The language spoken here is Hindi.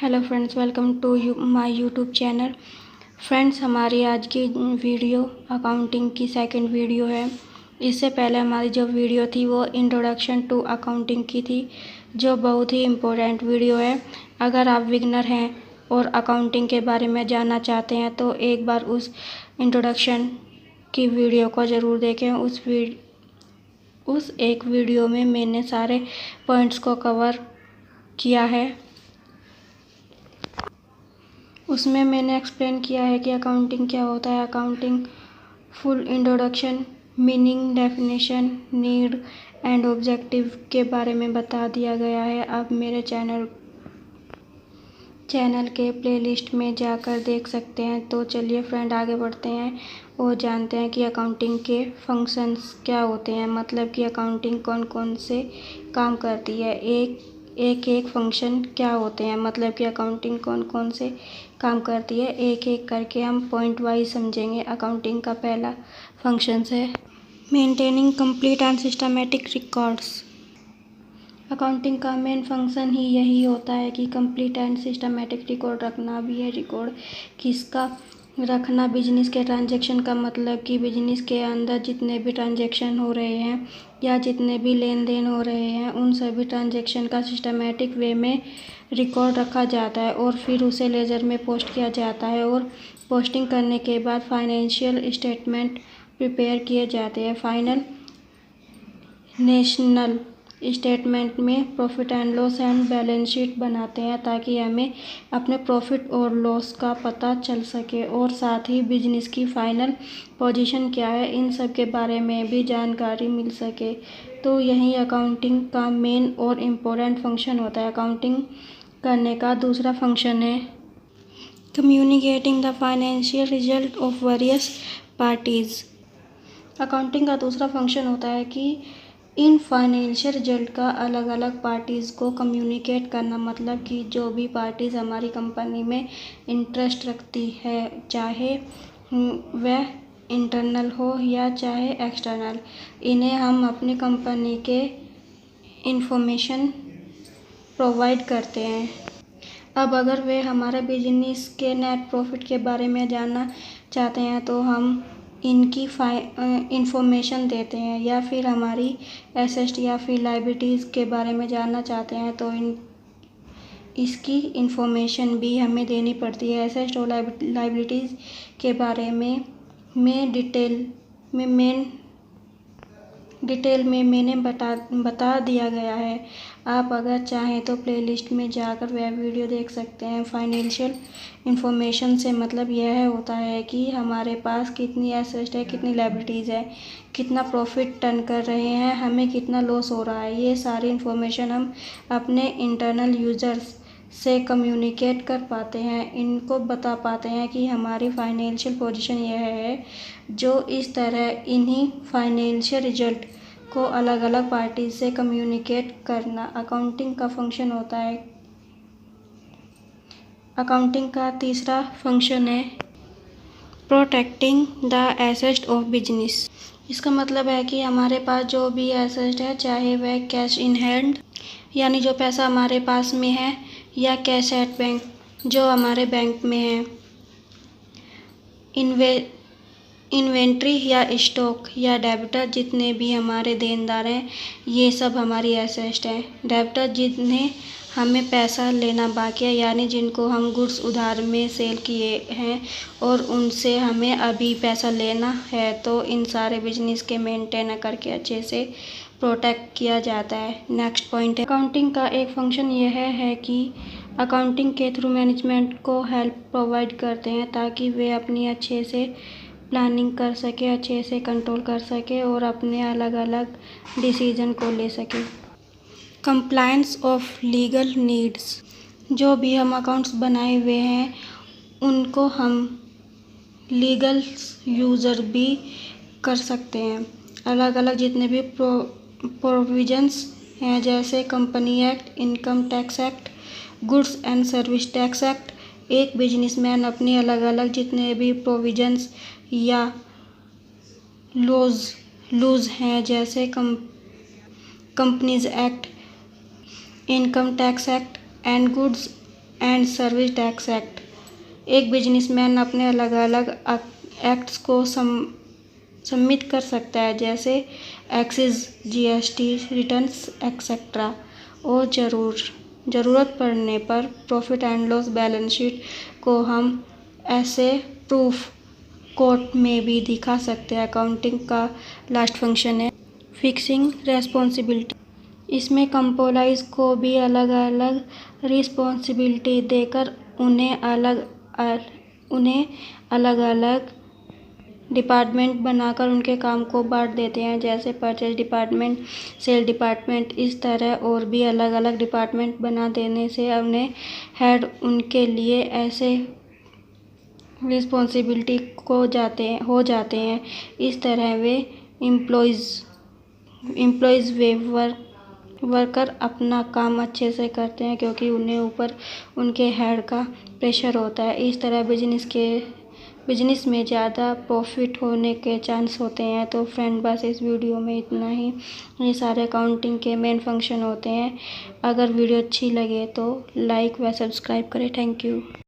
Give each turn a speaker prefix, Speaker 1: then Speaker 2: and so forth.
Speaker 1: Hello friends, welcome to my YouTube channel. Friends, हमारी आज की वीडियो अकाउंटिंग की सेकंड वीडियो है। इससे पहले हमारी जो वीडियो थी वो इंट्रोडक्शन टू अकाउंटिंग की थी, जो बहुत ही इम्पोर्टेंट वीडियो है। अगर आप बिगनर हैं और अकाउंटिंग के बारे में जानना चाहते हैं तो एक बार उस इंट्रोडक्शन की वीडियो को ज़रूर देखें। उस एक वीडियो में मैंने सारे पॉइंट्स को कवर किया है। उसमें मैंने एक्सप्लेन किया है कि अकाउंटिंग क्या होता है, accounting full introduction, meaning, definition, need and objective के बारे में बता दिया गया है। आप मेरे चैनल के प्लेलिस्ट में जाकर देख सकते हैं। तो चलिए फ्रेंड, आगे बढ़ते हैं और जानते हैं कि अकाउंटिंग के फंक्शंस क्या होते हैं। मतलब कि अकाउंटिंग कौन कौन से काम करती है, एक फंक्शन क्या होते हैं। मतलब कि अकाउंटिंग कौन कौन से काम करती है, एक एक करके हम पॉइंट वाइज समझेंगे। अकाउंटिंग का पहला फंक्शंस है maintaining complete and systematic records. Accounting का मेन फंक्शन ही यही होता है कि कंप्लीट एंड सिस्टमेटिक रिकॉर्ड रखना भी है। रिकॉर्ड किसका रखना? बिजनेस के ट्रांजैक्शन का। मतलब कि बिजनेस के अंदर जितने भी ट्रांजैक्शन हो रहे हैं या जितने भी लेन देन हो रहे हैं, उन सभी ट्रांजैक्शन का सिस्टमेटिक वे में रिकॉर्ड रखा जाता है और फिर उसे लेजर में पोस्ट किया जाता है। और पोस्टिंग करने के बाद फाइनेंशियल स्टेटमेंट प्रिपेयर किए जाते हैं। नेशनल स्टेटमेंट में profit and loss and balance sheet बनाते हैं ताकि हमें अपने प्रॉफिट और लॉस का पता चल सके और साथ ही बिजनेस की फाइनल पोजीशन क्या है, इन सब के बारे में भी जानकारी मिल सके। तो यही अकाउंटिंग का मेन और इम्पोर्टेंट फंक्शन होता है। अकाउंटिंग करने का दूसरा फंक्शन है communicating the financial result of various parties. Accounting का दूसरा फंक्शन होता है कि इन फाइनेंशियल रिजल्ट का अलग अलग पार्टीज़ को कम्युनिकेट करना। मतलब कि जो भी पार्टीज़ हमारी कंपनी में इंटरेस्ट रखती है, चाहे वह इंटरनल हो या चाहे एक्सटर्नल, इन्हें हम अपनी कंपनी के इंफॉर्मेशन प्रोवाइड करते हैं। अब अगर वे हमारे बिजनेस के नेट प्रॉफिट के बारे में जानना चाहते हैं तो हम इनकी इंफॉर्मेशन देते हैं, या फिर हमारी एसेट या फिर लायबिलिटीज़ के बारे में जानना चाहते हैं तो इसकी इंफॉर्मेशन भी हमें देनी पड़ती है। एसेट और लायबिलिटीज़ के बारे में डिटेल में मैंने बता दिया गया है। आप अगर चाहें तो प्लेलिस्ट में जाकर वह वीडियो देख सकते हैं। फाइनेंशियल इंफॉर्मेशन से मतलब यह होता है कि हमारे पास कितनी एसेट है, कितनी लायबिलिटीज़ है, कितना प्रॉफिट टर्न कर रहे हैं, हमें कितना लॉस हो रहा है। ये सारी इंफॉर्मेशन हम अपने इंटरनल यूज़र्स से कम्युनिकेट कर पाते हैं, इनको बता पाते हैं कि हमारी फाइनेंशियल पोजीशन यह है। जो इस तरह इन्हीं फाइनेंशियल रिजल्ट को अलग अलग पार्टी से कम्युनिकेट करना अकाउंटिंग का फंक्शन होता है। अकाउंटिंग का तीसरा फंक्शन है protecting the asset of business. इसका मतलब है कि हमारे पास जो भी एसेट है, चाहे वह कैश इन हैंड यानी जो पैसा हमारे पास में है, या कैश एट बैंक जो हमारे बैंक में है, इन्वेंट्री या स्टॉक या डेबिटर जितने भी हमारे देनदार हैं, ये सब हमारी एसेट है। डेबिटर जिन्हें हमें पैसा लेना बाकी है, यानी जिनको हम गुड्स उधार में सेल किए हैं और उनसे हमें अभी पैसा लेना है, तो इन सारे बिजनेस के मेंटेन करके अच्छे से प्रोटेक्ट किया जाता है। नेक्स्ट पॉइंट है अकाउंटिंग का एक फंक्शन यह है कि अकाउंटिंग के थ्रू मैनेजमेंट को हेल्प प्रोवाइड करते हैं ताकि वे अपनी अच्छे से प्लानिंग कर सके, अच्छे से कंट्रोल कर सके और अपने अलग अलग डिसीजन को ले सके। कंप्लायंस ऑफ लीगल नीड्स, जो भी हम अकाउंट्स बनाए हुए हैं उनको हम लीगल यूज़र भी कर सकते हैं। अलग अलग जितने भी प्रोविजंस हैं, जैसे company act, income tax act, goods and service tax act, एक बिजनेसमैन अपनी अलग अलग जितने भी प्रोविजंस या लॉज हैं, जैसे companies act, income tax act and goods and service tax act. एक बिजनेसमैन अपने अलग अलग एक्ट्स को सबमिट कर सकता है, जैसे एक्साइज, जीएसटी रिटर्न्स एक्सेट्रा, और ज़रूरत पड़ने पर profit and loss balance sheet को हम ऐसे प्रूफ कोर्ट में भी दिखा सकते हैं। अकाउंटिंग का लास्ट फंक्शन है फिक्सिंग रेस्पॉन्सिबिलिटी। इसमें कंप्लाइज को भी अलग अलग रिस्पॉन्सिबिलिटी देकर उन्हें अलग अलग डिपार्टमेंट बनाकर उनके काम को बांट देते हैं, जैसे परचेज डिपार्टमेंट, सेल डिपार्टमेंट। इस तरह और भी अलग अलग डिपार्टमेंट बना देने से उन्हें हेड उनके लिए ऐसे रिस्पॉन्सिबिलिटी हो जाते हैं। इस तरह वे एम्प्लॉयज़ वे वर्कर अपना काम अच्छे से करते हैं, क्योंकि उन्हें ऊपर उनके हेड का प्रेशर होता है। इस तरह बिजनेस में ज़्यादा प्रॉफिट होने के चांस होते हैं। तो फ्रेंड, बस इस वीडियो में इतना ही। ये सारे अकाउंटिंग के मेन फंक्शन होते हैं। अगर वीडियो अच्छी लगे तो लाइक व सब्सक्राइब करें। Thank you.